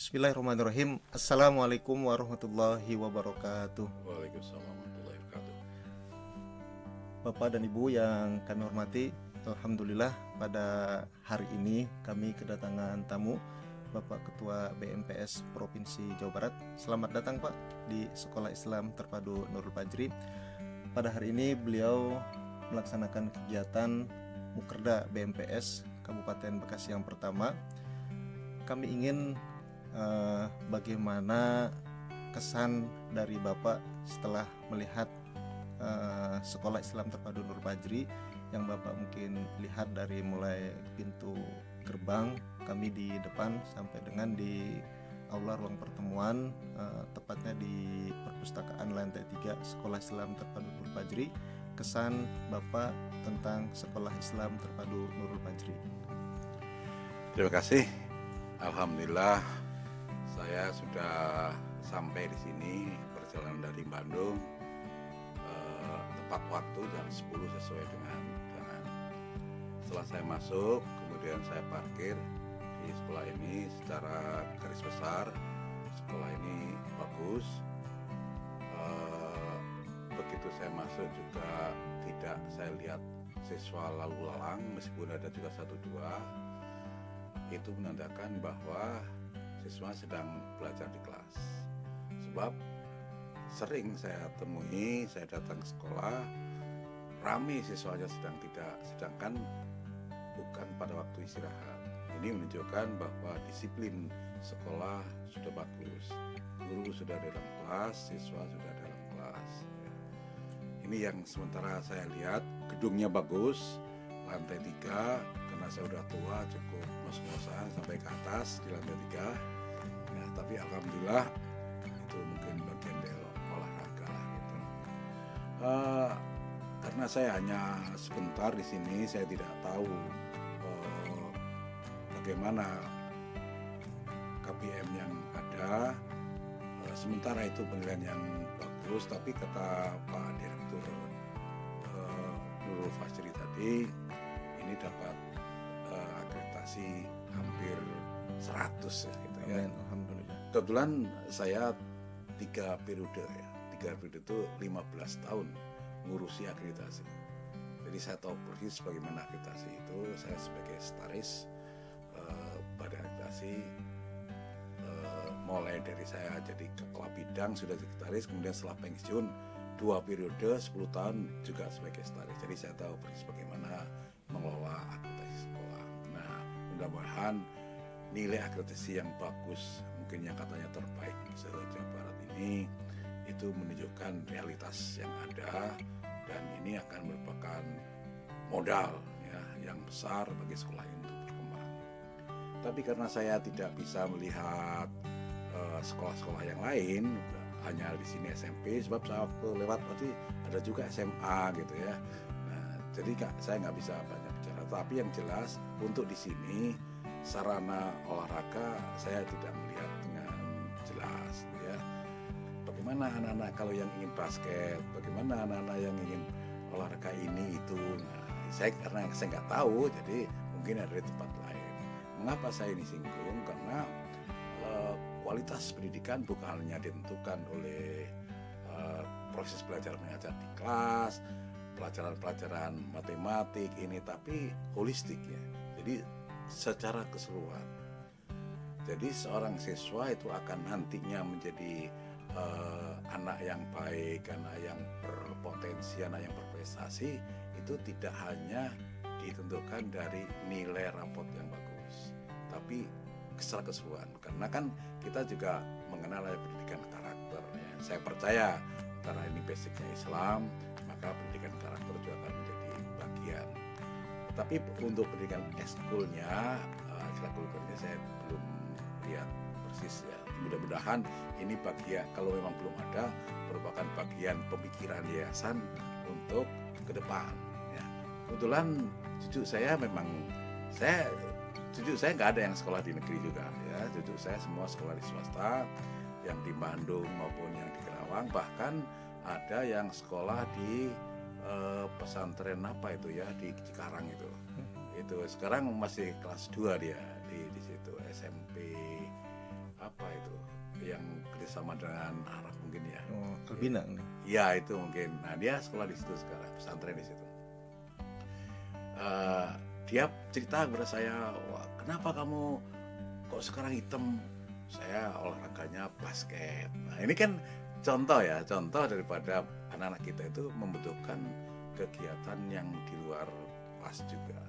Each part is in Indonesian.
Bismillahirrahmanirrahim. Assalamualaikum warahmatullahi wabarakatuh. Waalaikumsalam warahmatullahi wabarakatuh. Bapak dan Ibu yang kami hormati, alhamdulillah pada hari ini kami kedatangan tamu Bapak Ketua BMPS Provinsi Jawa Barat. Selamat datang Pak di Sekolah Islam Terpadu Nurul Fajri. Pada hari ini beliau melaksanakan kegiatan Mukerda BMPS Kabupaten Bekasi yang pertama. Kami ingin bagaimana kesan dari Bapak setelah melihat Sekolah Islam Terpadu Nurul Fajri yang Bapak mungkin lihat dari mulai pintu gerbang kami di depan sampai dengan di aula ruang pertemuan, tepatnya di perpustakaan lantai 3 Sekolah Islam Terpadu Nurul Fajri. Kesan Bapak tentang Sekolah Islam Terpadu Nurul Fajri. Terima kasih. Alhamdulillah saya sudah sampai di sini perjalanan dari Bandung tepat waktu jam 10 sesuai dengan rencana. Setelah saya masuk, kemudian saya parkir di sekolah ini secara garis besar. Sekolah ini bagus. Begitu saya masuk juga tidak saya lihat siswa lalu lalang, meskipun ada juga 1-2. Itu menandakan bahwa siswa sedang belajar di kelas. Sebab sering saya temui, saya datang ke sekolah, ramai siswanya sedangkan bukan pada waktu istirahat. Ini menunjukkan bahwa disiplin sekolah sudah bagus. Guru sudah dalam kelas, siswa sudah dalam kelas. Ini yang sementara saya lihat, gedungnya bagus, lantai 3, karena saya udah tua cukup ngos-ngosan sampai ke atas di lantai 3. Nah, tapi alhamdulillah itu mungkin bagian dari olahraga gitu. Karena saya hanya sebentar di sini, saya tidak tahu bagaimana KPM yang ada. Sementara itu penilaian yang bagus, tapi kata Pak Direktur Nurul Fajri tadi, ini dapat akreditasi hampir 100 ya gitu ya. Alhamdulillah. Kebetulan saya 3 periode ya. 3 periode itu 15 tahun ngurusi akreditasi. Jadi saya tahu persis bagaimana akreditasi itu. Saya sebagai setaris pada akreditasi, mulai dari saya jadi kepala bidang sudah sekretaris, kemudian setelah pensiun 2 periode 10 tahun juga sebagai setaris. Jadi saya tahu persis bagaimana mengelola akreditasi sekolah. Nah, mudah-mudahan nilai akreditasi yang bagus, mungkin yang katanya terbaik se-Jawa Barat ini, itu menunjukkan realitas yang ada, dan ini akan merupakan modal ya, yang besar bagi sekolah ini untuk berkembang. Tapi karena saya tidak bisa melihat sekolah-sekolah yang lain, hanya di sini SMP, sebab saya waktu lewat tadi ada juga SMA gitu ya. Nah, jadi saya nggak bisa banyak bicara. Tapi yang jelas untuk di sini sarana olahraga saya tidak melihat dengan jelas ya. Bagaimana anak-anak kalau yang ingin basket, bagaimana anak-anak yang ingin olahraga ini itu. Nah, karena saya nggak tahu, jadi mungkin ada di tempat lain. Mengapa saya ini singgung? Karena kualitas pendidikan bukan hanya ditentukan oleh proses belajar mengajar di kelas, pelajaran-pelajaran matematik ini, tapi holistik ya. Jadi secara keseluruhan. Jadi seorang siswa itu akan nantinya menjadi anak yang baik, anak yang berpotensi, anak yang berprestasi, itu tidak hanya ditentukan dari nilai rapot yang bagus, tapi secara keseluruhan. Karena kan kita juga mengenal pendidikan karakter ya. Saya percaya karena ini basicnya Islam, maka pendidikan karakter juga akan menjadi bagian. Tapi untuk pendidikan ekskulnya, ekstrakurikulernya saya belum lihat persis ya. Mudah-mudahan ini bagian, kalau memang belum ada, merupakan bagian pemikiran yayasan untuk ke depan ya. Kebetulan cucu saya nggak ada yang sekolah di negeri juga ya. Cucu saya semua sekolah di swasta, yang di Bandung maupun yang di Kerawang, bahkan ada yang sekolah di pesantren apa itu ya, di Cikarang itu. Itu sekarang masih kelas 2 dia di situ, SMP apa itu yang kerjasama dengan Arab mungkin ya. Oh, Albina nih. Ya itu mungkin. Nah dia sekolah di situ sekarang, pesantren di situ. Dia cerita kepada saya, wah, kenapa kamu kok sekarang hitam? Saya olahraganya basket. Nah ini kan contoh daripada anak-anak kita itu membutuhkan kegiatan yang di luar kelas juga.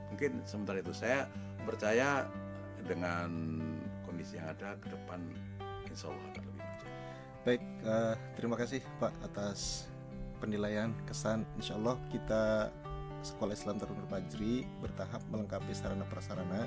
Mungkin sementara itu saya percaya dengan kondisi yang ada ke depan insya Allah akan lebih maju. Baik, terima kasih Pak atas penilaian kesan. Insya Allah kita Sekolah Islam Tarun Nur Fajri bertahap melengkapi sarana prasarana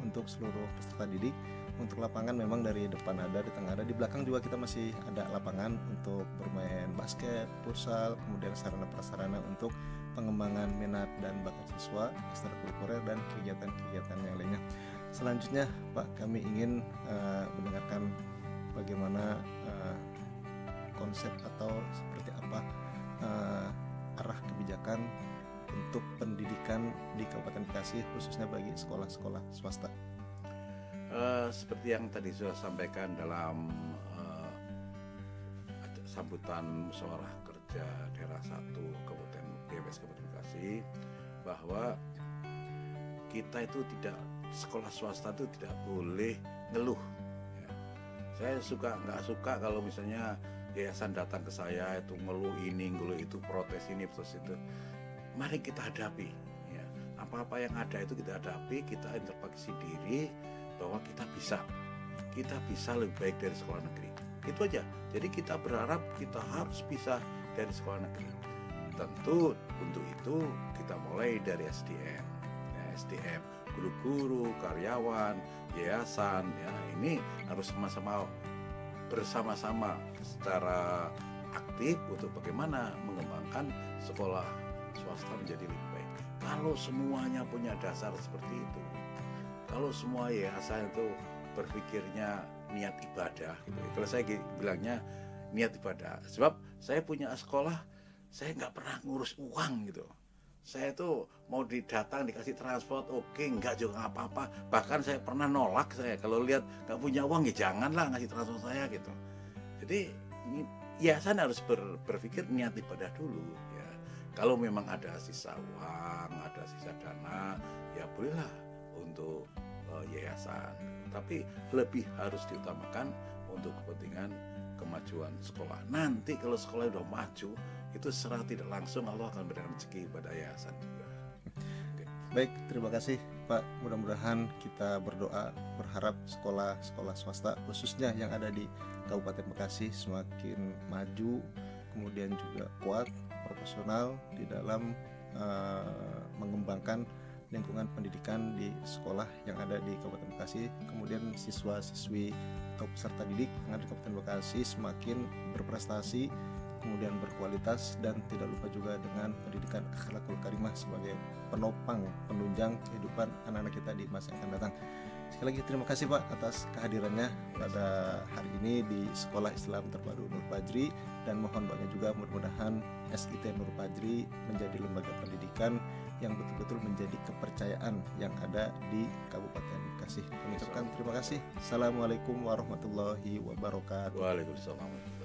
untuk seluruh peserta didik. Untuk lapangan memang dari depan ada, di tengah ada, di belakang juga kita masih ada lapangan untuk bermain basket, futsal, kemudian sarana prasarana untuk pengembangan minat dan bakat siswa, ekstrakurikuler dan kegiatan-kegiatan yang lainnya. Selanjutnya Pak, kami ingin mendengarkan bagaimana konsep atau seperti apa arah kebijakan untuk pendidikan di Kabupaten Bekasi khususnya bagi sekolah-sekolah swasta. Seperti yang tadi sudah sampaikan dalam sambutan musyawarah kerja daerah 1 Kabupaten GMS Kabupaten Bekasi, bahwa kita itu tidak, sekolah swasta itu tidak boleh ngeluh ya. Saya nggak suka kalau misalnya yayasan datang ke saya itu ngeluh ini, ngeluh itu, protes ini, protes itu. Mari kita hadapi ya. Apa-apa yang ada itu kita hadapi, kita introspeksi diri bahwa kita bisa lebih baik dari sekolah negeri. Itu aja. Jadi kita berharap kita harus bisa dari sekolah negeri. Tentu untuk itu kita mulai dari SDM ya, SDM, guru-guru, karyawan, yayasan ya, ini harus bersama-sama secara aktif untuk bagaimana mengembangkan sekolah swasta menjadi lebih baik. Kalau semuanya punya dasar seperti itu, kalau semua yayasan itu berpikirnya niat ibadah gitu. Kalau saya bilangnya niat ibadah, sebab saya punya sekolah, saya nggak pernah ngurus uang gitu. Saya tuh mau didatang dikasih transport, oke, nggak juga apa-apa. Bahkan saya pernah nolak, saya kalau lihat nggak punya uang ya janganlah ngasih transport saya gitu. Jadi yayasan harus berpikir niat ibadah dulu ya. Kalau memang ada sisa uang, ada sisa dana, ya bolehlah untuk yayasan. Tapi lebih harus diutamakan untuk kepentingan kemajuan sekolah. Nanti kalau sekolah sudah maju, itu secara tidak langsung Allah akan berikan rezeki pada yayasan juga. Okay. Baik, terima kasih Pak. Mudah-mudahan kita berdoa, berharap sekolah-sekolah swasta khususnya yang ada di Kabupaten Bekasi semakin maju, kemudian juga kuat, profesional di dalam mengembangkan lingkungan pendidikan di sekolah yang ada di Kabupaten Bekasi. Kemudian siswa-siswi atau peserta didik yang ada di Kabupaten Bekasi semakin berprestasi, kemudian berkualitas, dan tidak lupa juga dengan pendidikan akhlakul karimah sebagai penopang, penunjang kehidupan anak-anak kita di masa yang akan datang. Sekali lagi terima kasih Pak atas kehadirannya pada hari ini di Sekolah Islam Terpadu Nur Fajri, dan mohon doanya juga mudah-mudahan SIT Nur Fajri menjadi lembaga pendidikan yang betul-betul menjadi kepercayaan yang ada di Kabupaten Bekasi. Kami ucapkan terima kasih. Assalamualaikum warahmatullahi wabarakatuh. Waalaikumsalam.